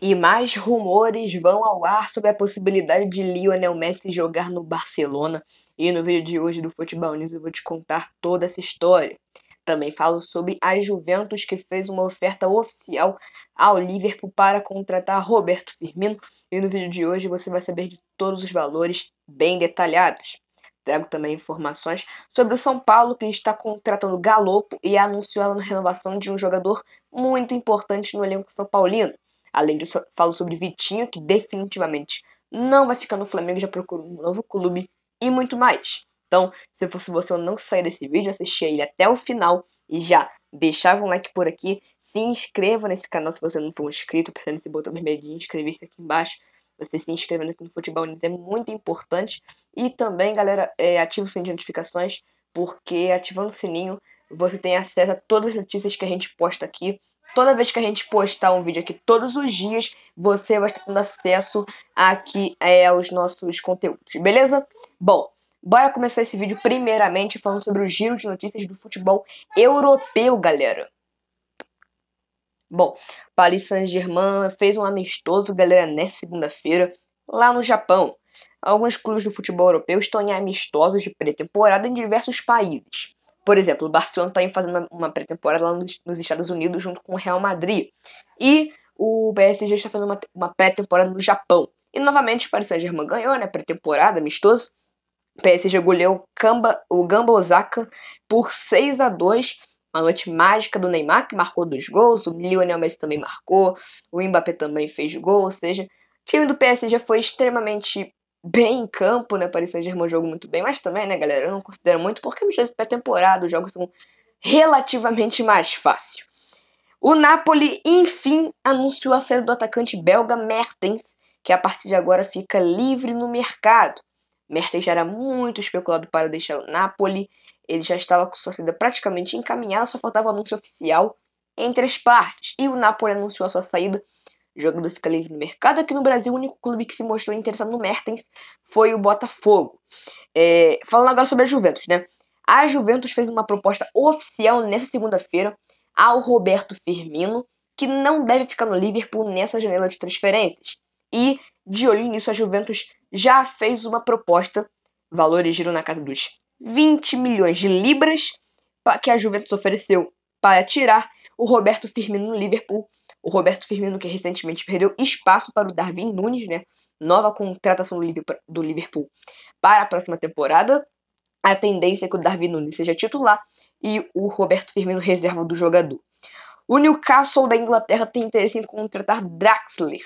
E mais rumores vão ao ar sobre a possibilidade de Lionel Messi jogar no Barcelona. E no vídeo de hoje do Futebol News eu vou te contar toda essa história. Também falo sobre a Juventus, que fez uma oferta oficial ao Liverpool para contratar Roberto Firmino. E no vídeo de hoje você vai saber de todos os valores bem detalhados. Trago também informações sobre o São Paulo, que está contratando Galopo e anunciou a renovação de um jogador muito importante no elenco são paulino. Além disso, falo sobre Vitinho, que definitivamente não vai ficar no Flamengo, já procura um novo clube e muito mais. Então, se fosse você, eu não sair desse vídeo, assistir ele até o final e já deixava um like por aqui. Se inscreva nesse canal se você não for inscrito, apertando esse botão vermelho de inscrever-se aqui embaixo. Você se inscrevendo aqui no Futebol News é muito importante. E também, galera, ativa o sininho de notificações, porque ativando o sininho você tem acesso a todas as notícias que a gente posta aqui. Toda vez que a gente postar um vídeo aqui, todos os dias, você vai estar tendo acesso aqui aos nossos conteúdos, beleza? Bom, bora começar esse vídeo primeiramente falando sobre o giro de notícias do futebol europeu, galera. Bom, Paris Saint-Germain fez um amistoso, galera, nessa segunda-feira, lá no Japão. Alguns clubes do futebol europeu estão em amistosos de pré-temporada em diversos países. Por exemplo, o Barcelona está fazendo uma pré-temporada lá nos Estados Unidos junto com o Real Madrid. E o PSG está fazendo uma pré-temporada no Japão. E novamente o Paris Saint-Germain ganhou, né? Pré-temporada, amistoso. O PSG goleou o Gamba Osaka por 6-2. Uma noite mágica do Neymar, que marcou 2 gols. O Lionel Messi também marcou. O Mbappé também fez gol. Ou seja, o time do PSG foi extremamente bem em campo, né? Paris Saint-Germain jogou muito bem, mas também, né, galera, eu não considero muito porque me pré-temporada, os jogos são relativamente mais fáceis. O Napoli, enfim, anunciou a saída do atacante belga Mertens, que a partir de agora fica livre no mercado. Mertens já era muito especulado para deixar o Napoli, ele já estava com sua saída praticamente encaminhada, só faltava o anúncio oficial entre as partes. E o Napoli anunciou a sua saída. O jogador fica livre no mercado. Aqui no Brasil, o único clube que se mostrou interessado no Mertens foi o Botafogo. Falando agora sobre a Juventus, né? A Juventus fez uma proposta oficial nessa segunda-feira ao Roberto Firmino, que não deve ficar no Liverpool nessa janela de transferências. E, de olho nisso, a Juventus já fez uma proposta, valores giram na casa dos 20 milhões de libras, que a Juventus ofereceu para tirar o Roberto Firmino no Liverpool. O Roberto Firmino, que recentemente perdeu espaço para o Darwin Núñez, né? Nova contratação do Liverpool para a próxima temporada. A tendência é que o Darwin Núñez seja titular e o Roberto Firmino reserva do jogador. O Newcastle da Inglaterra tem interesse em contratar Draxler,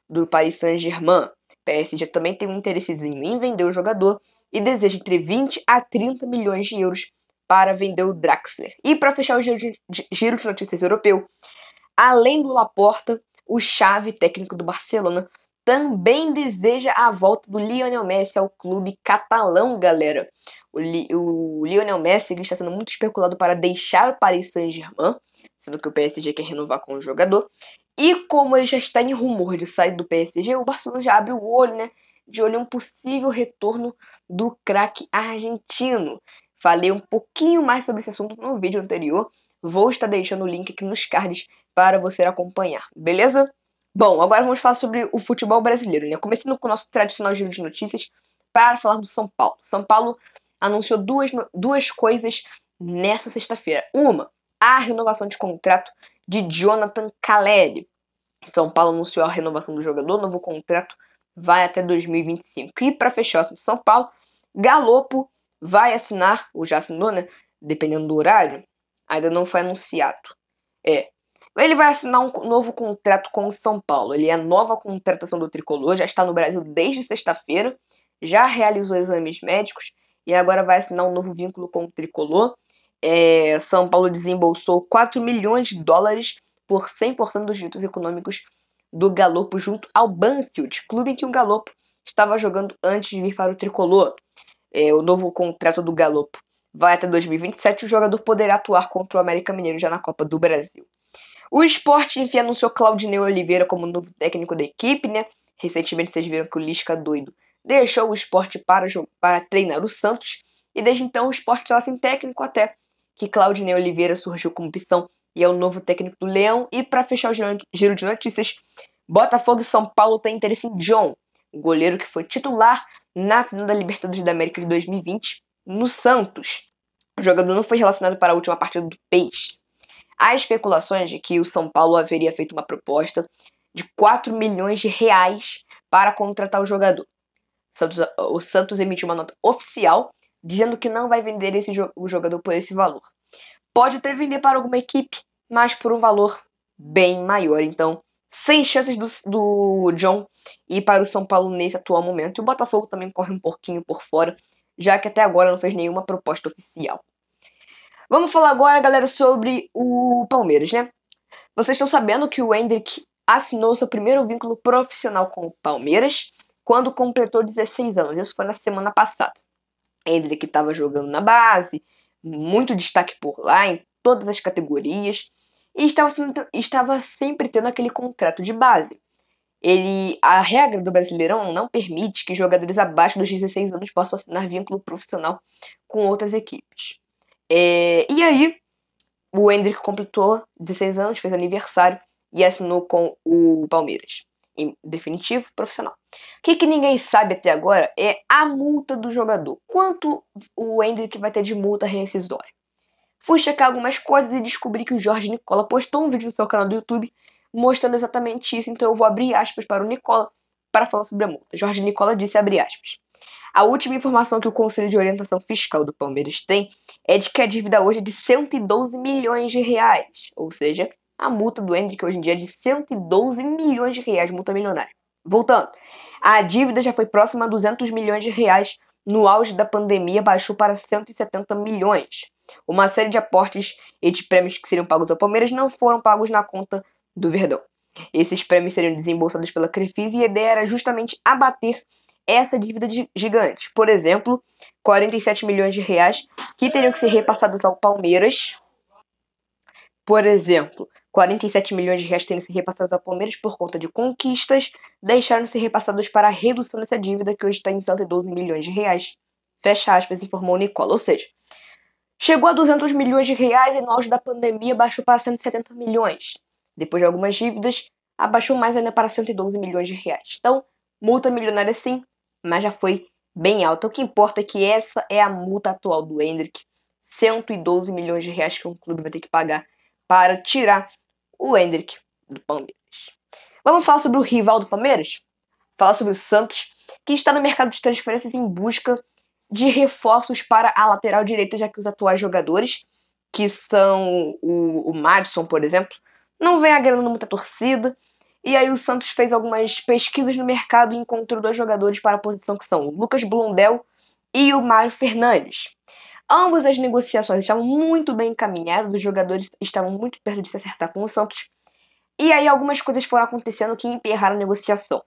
do Paris Saint-Germain. O PSG também tem um interessezinho em vender o jogador e deseja entre 20 a 30 milhões de euros para vender o Draxler. E para fechar o giro de notícias europeu, além do Laporta, o Xavi, técnico do Barcelona, também deseja a volta do Lionel Messi ao clube catalão, galera. O Lionel Messi está sendo muito especulado para deixar o Paris Saint-Germain, sendo que o PSG quer renovar com o jogador. E como ele já está em rumor de sair do PSG, o Barcelona já abre o olho, né? De olho em um possível retorno do craque argentino. Falei um pouquinho mais sobre esse assunto no vídeo anterior. Vou estar deixando o link aqui nos cards para você acompanhar, beleza? Bom, agora vamos falar sobre o futebol brasileiro, né? Começando com o nosso tradicional giro de notícias para falar do São Paulo. São Paulo anunciou duas coisas nessa sexta-feira. Uma, a renovação de contrato de Jonathan Caleri. São Paulo anunciou a renovação do jogador, o novo contrato vai até 2025. E para fechar o São Paulo, Galopo vai assinar, ou já assinou, né? Dependendo do horário, ainda não foi anunciado. Ele vai assinar um novo contrato com o São Paulo. Ele é a nova contratação do Tricolor, já está no Brasil desde sexta-feira, já realizou exames médicos e agora vai assinar um novo vínculo com o Tricolor. São Paulo desembolsou 4 milhões de dólares por 100% dos direitos econômicos do Galopo junto ao Banfield, clube em que o Galopo estava jogando antes de vir para o Tricolor. O novo contrato do Galopo vai até 2027 e o jogador poderá atuar contra o América Mineiro já na Copa do Brasil. O Sport, enfim, anunciou Claudinei Oliveira como novo técnico da equipe, né? Recentemente vocês viram que o Lisca doido deixou o Sport para treinar o Santos. E desde então o Sport está sem técnico até que Claudinei Oliveira surgiu como opção e é o novo técnico do Leão. E para fechar o giro de notícias, Botafogo e São Paulo têm interesse em John, o goleiro que foi titular na final da Libertadores da América de 2020 no Santos. O jogador não foi relacionado para a última partida do Peixe. Há especulações de que o São Paulo haveria feito uma proposta de 4 milhões de reais para contratar o jogador. O Santos emitiu uma nota oficial dizendo que não vai vender o jogador por esse valor. Pode até vender para alguma equipe, mas por um valor bem maior. Então, sem chances do John ir para o São Paulo nesse atual momento. E o Botafogo também corre um pouquinho por fora, já que até agora não fez nenhuma proposta oficial. Vamos falar agora, galera, sobre o Palmeiras, né? Vocês estão sabendo que o Endrick assinou seu primeiro vínculo profissional com o Palmeiras quando completou 16 anos. Isso foi na semana passada. Endrick estava jogando na base, muito destaque por lá, em todas as categorias, e estava sempre tendo aquele contrato de base. A regra do Brasileirão não permite que jogadores abaixo dos 16 anos possam assinar vínculo profissional com outras equipes. E aí, o Endrick completou 16 anos, fez aniversário e assinou com o Palmeiras. Em definitivo, profissional. O que ninguém sabe até agora é a multa do jogador. Quanto o Endrick vai ter de multa rescisória? Fui checar algumas coisas e descobri que o Jorge Nicola postou um vídeo no seu canal do YouTube mostrando exatamente isso. Então eu vou abrir aspas para o Nicola para falar sobre a multa. Jorge Nicola disse, abre aspas: a última informação que o Conselho de Orientação Fiscal do Palmeiras tem é de que a dívida hoje é de 112 milhões de reais. Ou seja, a multa do Endrick hoje em dia é de 112 milhões de reais, multa milionária. Voltando, a dívida já foi próxima a 200 milhões de reais. No auge da pandemia, baixou para 170 milhões. Uma série de aportes e de prêmios que seriam pagos ao Palmeiras não foram pagos na conta do Verdão. Esses prêmios seriam desembolsados pela Crefisa e a ideia era justamente abater essa dívida gigante. Por exemplo, 47 milhões de reais que teriam que ser repassados ao Palmeiras. Por exemplo, 47 milhões de reais teriam que ser repassados ao Palmeiras por conta de conquistas, deixaram de ser repassados para a redução dessa dívida, que hoje está em 112 milhões de reais. Fecha aspas, informou o Nicola. Ou seja, chegou a 200 milhões de reais e no auge da pandemia baixou para 170 milhões. Depois de algumas dívidas, abaixou mais ainda para 112 milhões de reais. Então, multa milionária sim, mas já foi bem alta. O que importa é que essa é a multa atual do Endrick. 112 milhões de reais que um clube vai ter que pagar para tirar o Endrick do Palmeiras. Vamos falar sobre o rival do Palmeiras? Falar sobre o Santos, que está no mercado de transferências em busca de reforços para a lateral direita, já que os atuais jogadores, que são o Madison, por exemplo, não vem agradando muita torcida. E aí o Santos fez algumas pesquisas no mercado e encontrou 2 jogadores para a posição, que são o Lucas Blondel e o Mário Fernandes. Ambas as negociações estavam muito bem encaminhadas, os jogadores estavam muito perto de se acertar com o Santos. E aí algumas coisas foram acontecendo que emperraram a negociação.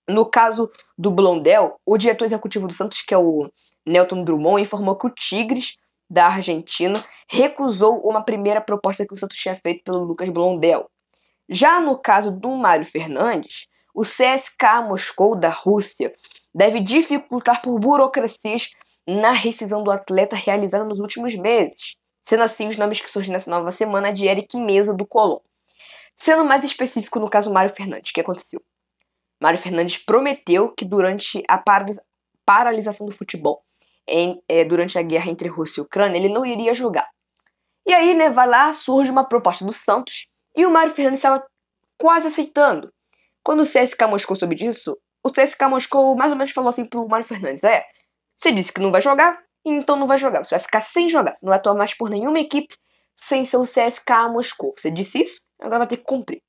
No caso do Blondel, o diretor executivo do Santos, que é o Nelton Drummond, informou que o Tigres, da Argentina, recusou uma primeira proposta que o Santos tinha feito pelo Lucas Blondel. Já no caso do Mário Fernandes, o CSKA Moscou, da Rússia, deve dificultar por burocracias na rescisão do atleta realizada nos últimos meses, sendo assim os nomes que surgem nessa nova semana de Eric Meza, do Colón. Sendo mais específico no caso Mário Fernandes, o que aconteceu? Mário Fernandes prometeu que durante a paralisação do futebol, durante a guerra entre Rússia e Ucrânia, ele não iria jogar. E aí, né, vai lá, surge uma proposta do Santos, e o Mário Fernandes estava quase aceitando. Quando o CSKA Moscou soube disso, o CSKA Moscou mais ou menos falou assim pro Mário Fernandes: você disse que não vai jogar, então não vai jogar. Você vai ficar sem jogar. Você não vai atuar mais por nenhuma equipe sem ser o CSKA Moscou. Você disse isso, agora vai ter que cumprir.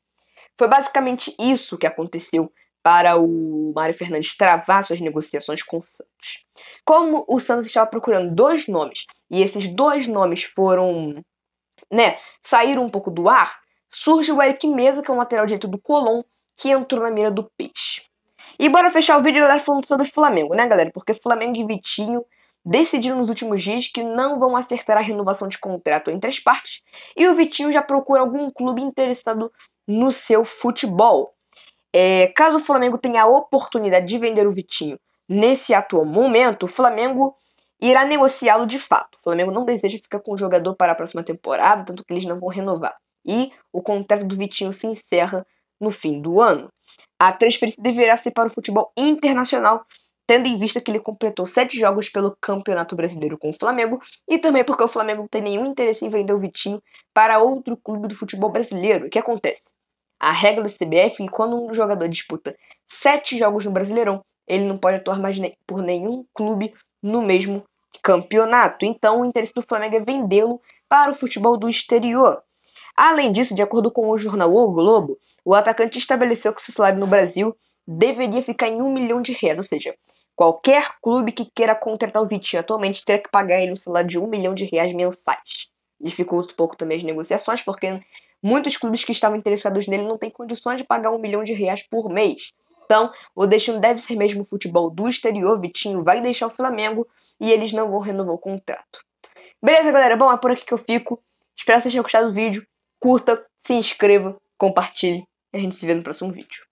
Foi basicamente isso que aconteceu para o Mário Fernandes travar suas negociações com o Santos. Como o Santos estava procurando 2 nomes, e esses 2 nomes foram, saíram um pouco do ar, surge o Eric Meza, que é um lateral direito do Colón, que entrou na mira do Peixe. E bora fechar o vídeo, galera, falando sobre o Flamengo, né, galera? Porque Flamengo e Vitinho decidiram nos últimos dias que não vão acertar a renovação de contrato entre as partes, e o Vitinho já procura algum clube interessado no seu futebol. Caso o Flamengo tenha a oportunidade de vender o Vitinho nesse atual momento, o Flamengo irá negociá-lo de fato. O Flamengo não deseja ficar com o jogador para a próxima temporada, tanto que eles não vão renovar. E o contrato do Vitinho se encerra no fim do ano. A transferência deverá ser para o futebol internacional, tendo em vista que ele completou 7 jogos pelo Campeonato Brasileiro com o Flamengo, e também porque o Flamengo não tem nenhum interesse em vender o Vitinho para outro clube do futebol brasileiro. O que acontece? A regra da CBF é que quando um jogador disputa 7 jogos no Brasileirão, ele não pode atuar mais por nenhum clube no mesmo campeonato. Então, o interesse do Flamengo é vendê-lo para o futebol do exterior. Além disso, de acordo com o jornal O Globo, o atacante estabeleceu que seu salário no Brasil deveria ficar em R$ 1 milhão, ou seja, qualquer clube que queira contratar o Vitinho atualmente terá que pagar ele um salário de R$ 1 milhão mensais. Dificulta um pouco também as negociações, porque muitos clubes que estavam interessados nele não têm condições de pagar R$ 1 milhão por mês. Então, o destino deve ser mesmo o futebol do exterior. Vitinho vai deixar o Flamengo e eles não vão renovar o contrato. Beleza, galera? Bom, é por aqui que eu fico. Espero que vocês tenham gostado do vídeo. Curta, se inscreva, compartilhe. E a gente se vê no próximo vídeo.